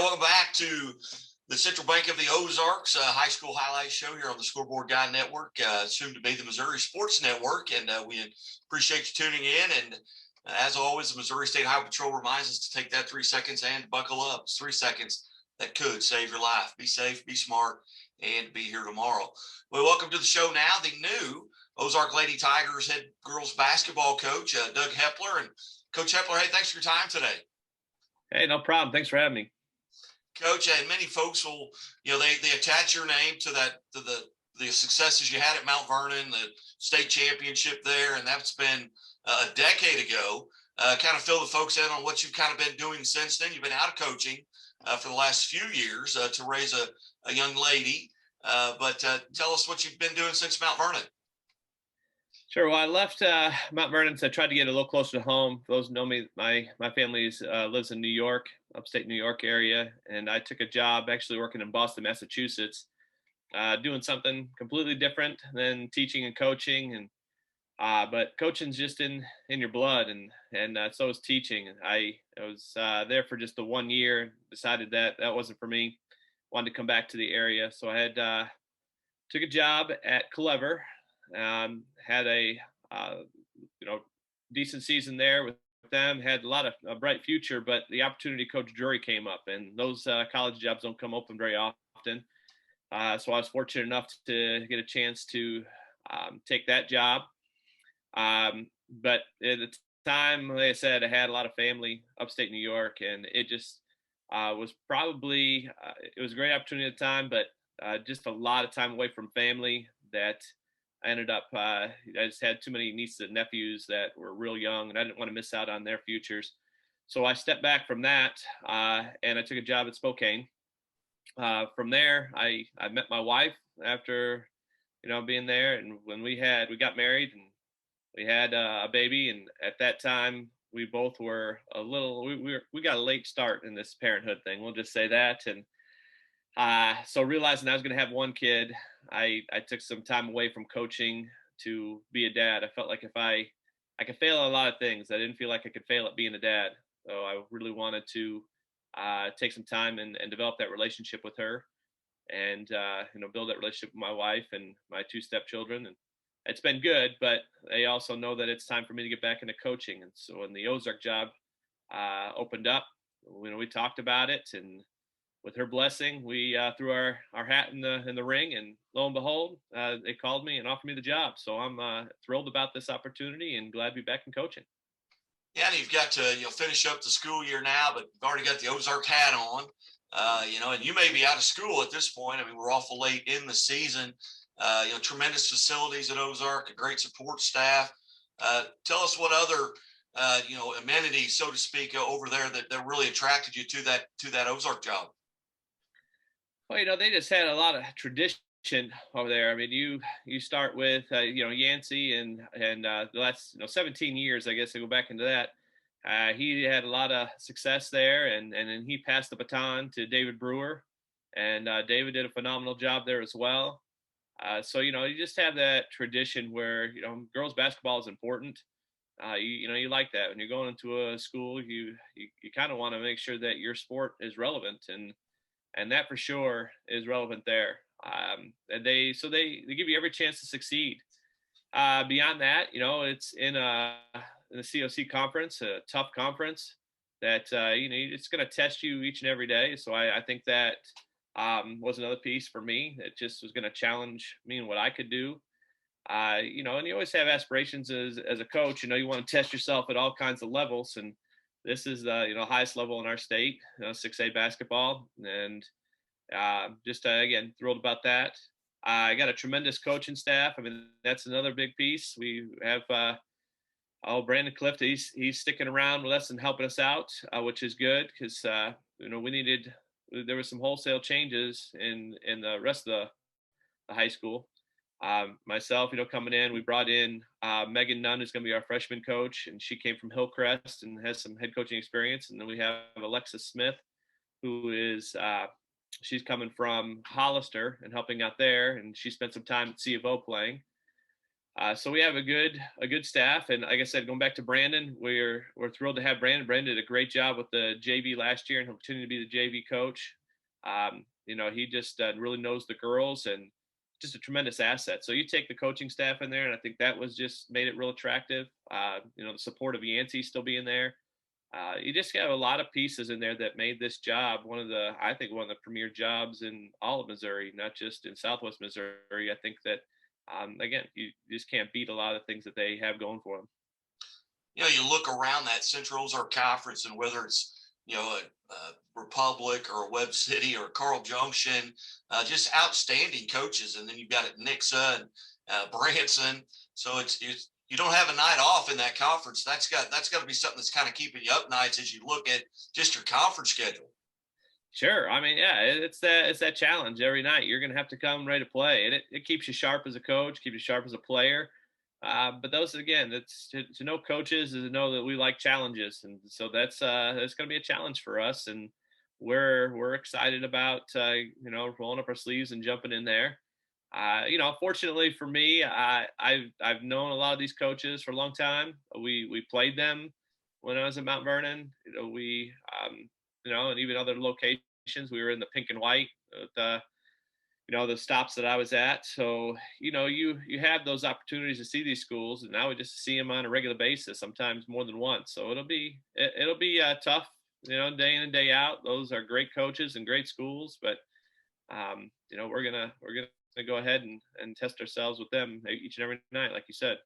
welcome back to the Central Bank of the Ozarks high school highlight show here on the Scoreboard Guy Network, soon to be the Missouri Sports Network. And we appreciate you tuning in. And as always, the Missouri State Highway Patrol reminds us to take that 3 seconds and buckle up. It's 3 seconds that could save your life. Be safe, be smart, and be here tomorrow. Well, welcome to the show now, the new Ozark Lady Tigers head girls basketball coach, Doug Hepler. And Coach Hepler, hey, thanks for your time today. Hey, no problem. Thanks for having me. Coach, and many folks will, they attach your name to the successes you had at Mount Vernon, the state championship there, and that's been a decade ago. Kind of fill the folks in on what you've kind of been doing since then. You've been out of coaching for the last few years to raise a young lady, but tell us what you've been doing since Mount Vernon. Sure. Well, I left Mount Vernon, so I tried to get a little closer to home. For those who know me, my family lives in New York, upstate New York area, and I took a job actually working in Boston, Massachusetts, doing something completely different than teaching and coaching. And but coaching's just in your blood, and so is teaching. I was there for just the 1 year, decided that wasn't for me, wanted to come back to the area, so I had took a job at Clever. Had a decent season there with them, had a lot of a bright future, but the opportunity to coach Drury came up, and those college jobs don't come open very often. So I was fortunate enough to get a chance to take that job. But at the time, like I said, I had a lot of family upstate New York, and it just was probably it was a great opportunity at the time, but just a lot of time away from family that I ended up, I just had too many nieces and nephews that were real young, and I didn't want to miss out on their futures. So I stepped back from that, and I took a job at Spokane. From there, I met my wife after, being there, and when we got married and we had a baby, and at that time we both were we got a late start in this parenthood thing. We'll just say that. And so realizing I was going to have one kid, I took some time away from coaching to be a dad. I felt like if I could fail at a lot of things, I didn't feel like I could fail at being a dad. So I really wanted to take some time and develop that relationship with her, and build that relationship with my wife and my 2 stepchildren. And it's been good, but they also know that it's time for me to get back into coaching. And so when the Ozark job opened up, we talked about it, and with her blessing, we threw our hat in the ring, and lo and behold, they called me and offered me the job. So I'm thrilled about this opportunity and glad to be back in coaching. Yeah, and you've got to finish up the school year now, but you've already got the Ozark hat on, and you may be out of school at this point. I mean, we're awful late in the season. Tremendous facilities at Ozark, a great support staff. Tell us what other amenities, so to speak, over there that really attracted you to that Ozark job. Well, they just had a lot of tradition over there. I mean, you start with Yancey and the last 17 years, I guess, to go back into that. He had a lot of success there, and then he passed the baton to David Brewer, and David did a phenomenal job there as well. So you just have that tradition where girls basketball is important. You like that when you're going into a school, you kind of want to make sure that your sport is relevant, and that for sure is relevant there. And they give you every chance to succeed. Beyond that, it's in the COC conference, a tough conference that it's going to test you each and every day. So I think that was another piece for me. It just was going to challenge me and what I could do. And you always have aspirations as a coach. You want to test yourself at all kinds of levels, and this is the highest level in our state, 6A basketball, and just again thrilled about that. I got a tremendous coaching staff. I mean, that's another big piece. We have Brandon Clift. He's sticking around with us and helping us out, which is good because there was some wholesale changes in the rest of the high school. Myself, coming in, we brought in Megan Nunn, who's going to be our freshman coach, and she came from Hillcrest and has some head coaching experience. And then we have Alexis Smith, who is she's coming from Hollister and helping out there, and she spent some time at C of O playing. So we have a good staff, and like I said, going back to Brandon, we're thrilled to have Brandon. Brandon did a great job with the JV last year, and he'll continue to be the JV coach. He just really knows the girls, and just a tremendous asset. So you take the coaching staff in there, and I think that was just made it real attractive. The support of Yancey still being there. You just have a lot of pieces in there that made this job I think one of the premier jobs in all of Missouri, not just in Southwest Missouri. I think that, again, you just can't beat a lot of things that they have going for them. You look around that Central Ozark Conference, and whether it's a Republic or a Webb City or Carl Junction, just outstanding coaches, and then you've got it Nixa and Branson. So it's you don't have a night off in that conference. That's got to be something that's kind of keeping you up nights as you look at just your conference schedule. Sure. I mean, yeah, it's that challenge every night. You're going to have to come ready to play, and it keeps you sharp as a coach, keeps you sharp as a player. But those, again, that's to know coaches is to know that we like challenges, and so that's going to be a challenge for us, and we're excited about rolling up our sleeves and jumping in there. Fortunately for me, I've known a lot of these coaches for a long time. We played them when I was at Mount Vernon. And even other locations. We were in the pink and white with the stops that I was at. So you have those opportunities to see these schools, and now we just see them on a regular basis, sometimes more than once. So it'll be tough, day in and day out. Those are great coaches and great schools, but we're gonna go ahead and test ourselves with them each and every night, like you said.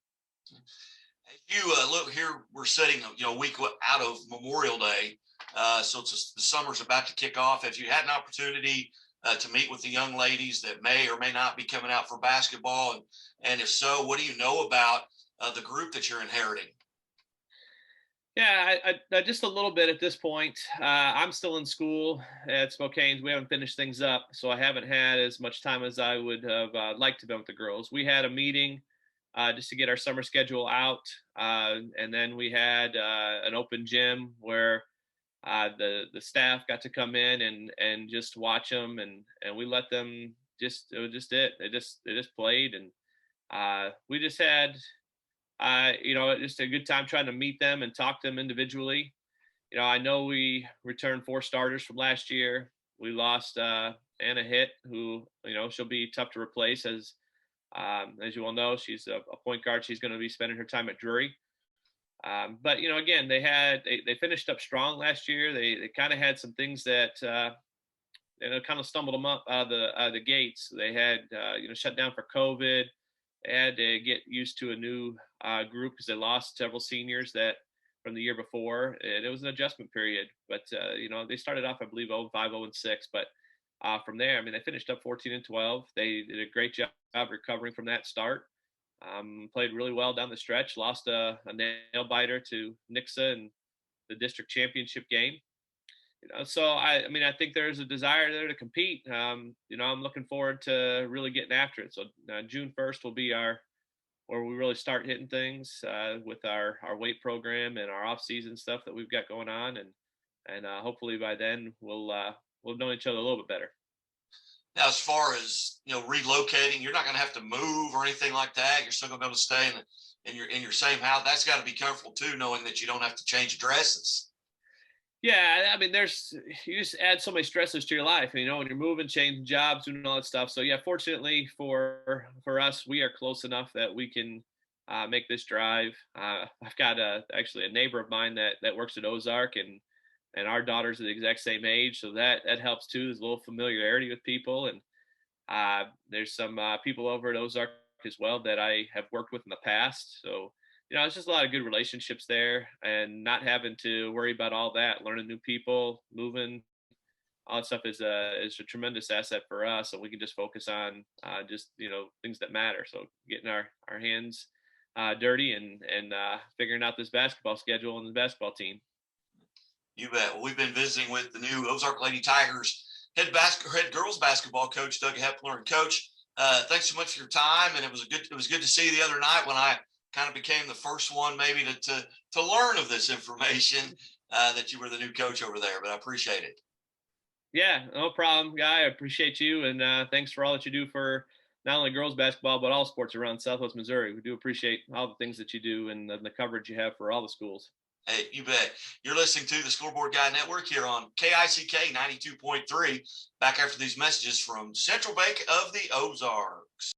You look here, we're sitting a week out of Memorial Day, so the summer's about to kick off. Have you had an opportunity to meet with the young ladies that may or may not be coming out for basketball, and if so, what do you know about the group that you're inheriting? Yeah, I just a little bit at this point. I'm still in school at Spokane. We haven't finished things up, so I haven't had as much time as I would have liked to be with the girls. We had a meeting just to get our summer schedule out, and then we had an open gym where the staff got to come in and just watch them, and we let them it was just they just played, and we just had just a good time trying to meet them and talk to them individually. I know we returned 4 starters from last year. We lost Anna Hitt, who she'll be tough to replace, as you all know, she's a point guard. She's going to be spending her time at Drury. But again, they finished up strong last year. They kind of had some things that kind of stumbled them up out of the gates. They had shut down for COVID. They had to get used to a new group because they lost several seniors that from the year before, and it was an adjustment period. But they started off, I believe, 0-5, 0-6. But from there, I mean, they finished up 14-12. They did a great job recovering from that start. Played really well down the stretch. Lost a nail biter to Nixa in the district championship game. So I think there's a desire there to compete. I'm looking forward to really getting after it. So June 1st will be where we really start hitting things with our weight program and our off season stuff that we've got going on, and hopefully by then we'll know each other a little bit better. Now, as far as relocating, you're not going to have to move or anything like that. You're still going to be able to stay in your same house. That's got to be comfortable too, knowing that you don't have to change addresses. Yeah, I mean, you just add so many stresses to your life, when you're moving, changing jobs, doing all that stuff. So yeah, fortunately for us, we are close enough that we can make this drive. I've got actually a neighbor of mine that works at Ozark, and our daughters are the exact same age, so that helps too. There's a little familiarity with people, and there's some people over at Ozark as well that I have worked with in the past. So it's just a lot of good relationships there, and not having to worry about all that, learning new people, moving, all that stuff is a tremendous asset for us. So we can just focus on just things that matter. So getting our hands dirty and figuring out this basketball schedule and the basketball team. You bet. Well, we've been visiting with the new Ozark Lady Tigers head girls basketball coach, Doug Hepler. And Coach, thanks so much for your time. And it was good to see you the other night when I kind of became the first one maybe to learn of this information that you were the new coach over there. But I appreciate it. Yeah, no problem, Guy. I appreciate you, and thanks for all that you do for not only girls basketball, but all sports around Southwest Missouri. We do appreciate all the things that you do and the coverage you have for all the schools. Hey, you bet. You're listening to the Scoreboard Guy Network here on KICK 92.3. Back after these messages from Central Bank of the Ozarks.